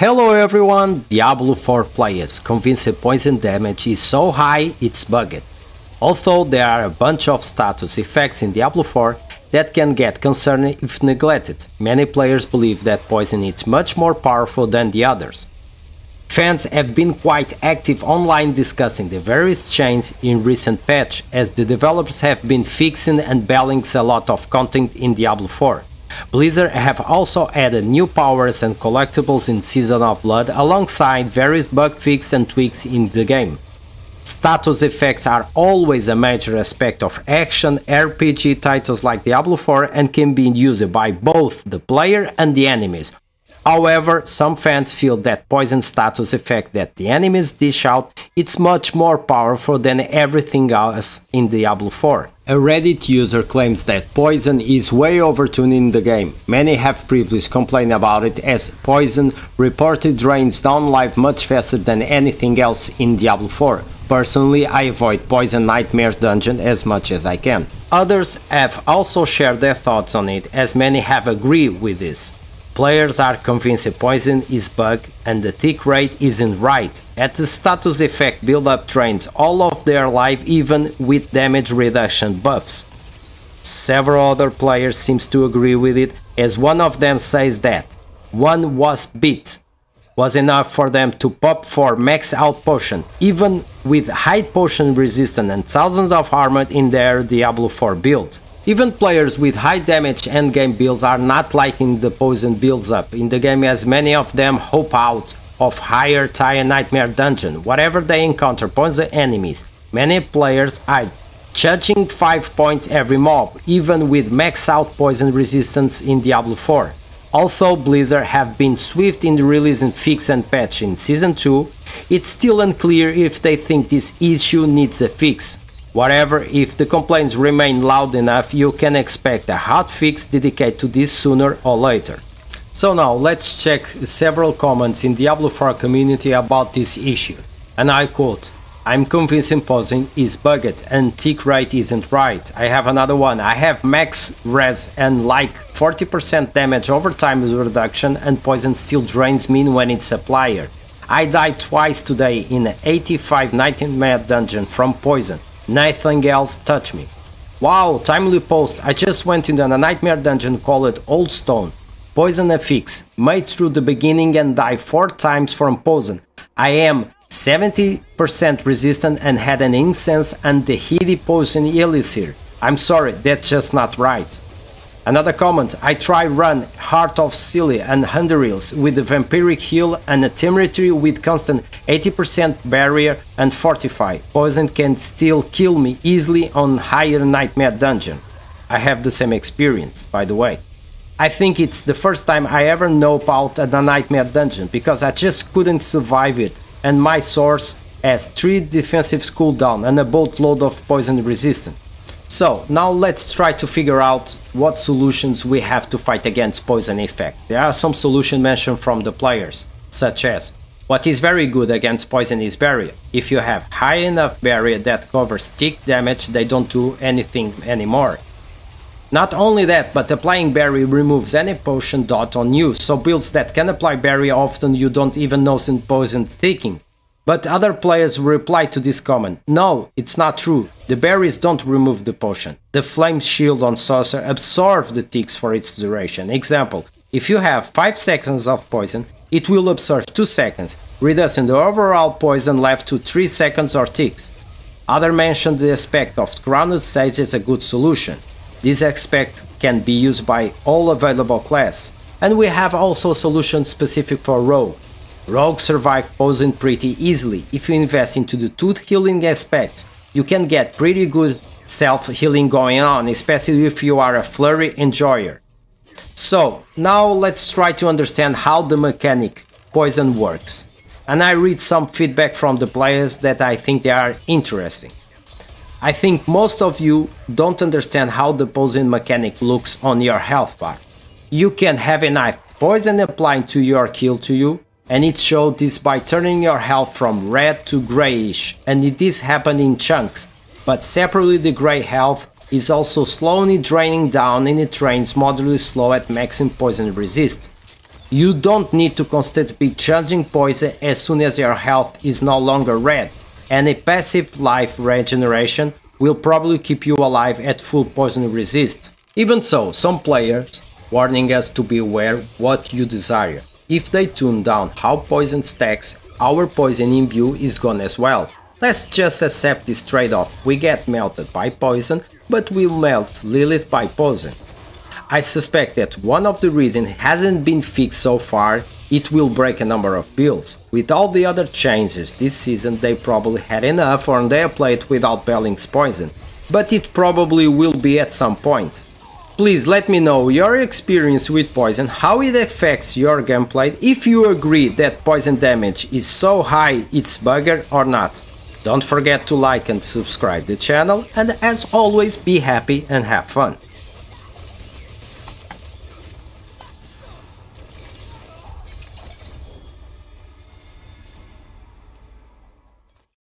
Hello everyone, Diablo 4 players. Convinced poison damage is so high it's bugged. Although there are a bunch of status effects in Diablo 4 that can get concerning if neglected, many players believe that poison is much more powerful than the others. Fans have been quite active online discussing the various changes in recent patch, as the developers have been fixing and balancing a lot of content in Diablo 4. Blizzard have also added new powers and collectibles in Season of Blood alongside various bug fixes and tweaks in the game. Status effects are always a major aspect of action RPG titles like Diablo 4 and can be used by both the player and the enemies. However, some fans feel that poison status effect that the enemies dish out is much more powerful than everything else in Diablo 4. A Reddit user claims that poison is way overtuned in the game. Many have previously complained about it, as poison reported drains down life much faster than anything else in Diablo 4. Personally, I avoid Poison Nightmare Dungeon as much as I can. Others have also shared their thoughts on it, as many have agreed with this. Players are convinced poison is bug and the tick rate isn't right, as the status effect build-up drains all of their life even with damage reduction buffs. Several other players seems to agree with it, as one of them says that one wasp bit was enough for them to pop for max out potion, even with high potion resistance and thousands of armor in their Diablo 4 build. Even players with high damage endgame builds are not liking the poison builds up in the game, as many of them hope out of higher tier nightmare dungeon whatever they encounter poison enemies. Many players are judging 5 points every mob, even with max out poison resistance in Diablo 4. Although Blizzard have been swift in releasing fix and patch in Season 2, it's still unclear if they think this issue needs a fix. Whatever, if the complaints remain loud enough, you can expect a hot fix dedicated to this sooner or later. So now let's check several comments in Diablo 4 community about this issue. And I quote, "I'm convinced poison is bugged and tick rate isn't right." I have another one. "I have max res and like 40% damage over time reduction and poison still drains me when it's applied. I died twice today in an 85 nightmare dungeon from poison. Nothing else touched me." Wow, timely post. I just went into a nightmare dungeon called Old Stone. Poison a fix. Made through the beginning and died 4 times from poison. I am 70% resistant and had an incense and the heady poison elixir. I'm sorry, that's just not right. Another comment. "I try run Heart of Silly and Hunderils with the vampiric heal and a temerity with constant 80% barrier and fortify. Poison can still kill me easily on higher nightmare dungeon." I have the same experience, by the way. "I think it's the first time I ever nope out at a nightmare dungeon because I just couldn't survive it, and my source has 3 defensive cooldown and a boatload of poison resistance." So, now let's try to figure out what solutions we have to fight against poison effect. There are some solutions mentioned from the players, such as: what is very good against poison is barrier. If you have high enough barrier that covers tick damage, they don't do anything anymore. Not only that, but applying barrier removes any potion dot on you, so builds that can apply barrier often you don't even notice poison ticking. But other players reply to this comment: "No, it's not true. The berries don't remove the potion. The flame shield on saucer absorbs the ticks for its duration. Example, if you have 5 seconds of poison, it will absorb 2 seconds, reducing the overall poison left to 3 seconds or ticks." Others mentioned the aspect of grounded sage as a good solution. This aspect can be used by all available class. And we have also a solution specific for rogue. Rogues survive poison pretty easily. If you invest into the tooth healing aspect, you can get pretty good self-healing going on, especially if you are a flurry enjoyer. So, now let's try to understand how the mechanic poison works. And I read some feedback from the players that I think they are interesting. I think most of you don't understand how the poison mechanic looks on your health bar. You can have enough poison applied to your kill to you, and it showed this by turning your health from red to grayish, and this happened in chunks, but separately the grey health is also slowly draining down and it drains moderately slow at maximum poison resist. You don't need to constantly be charging poison as soon as your health is no longer red, and a passive life regeneration will probably keep you alive at full poison resist. Even so, some players warning us to be aware what you desire. If they tune down how poison stacks, our poison imbue is gone as well. Let's just accept this trade-off. We get melted by poison, but we'll melt Lilith by poison. I suspect that one of the reasons hasn't been fixed so far, it will break a number of builds. With all the other changes this season, they probably had enough on their plate without Belling's poison, but it probably will be at some point. Please let me know your experience with poison, how it affects your gameplay, if you agree that poison damage is so high it's buggered or not. Don't forget to like and subscribe the channel, and as always, be happy and have fun.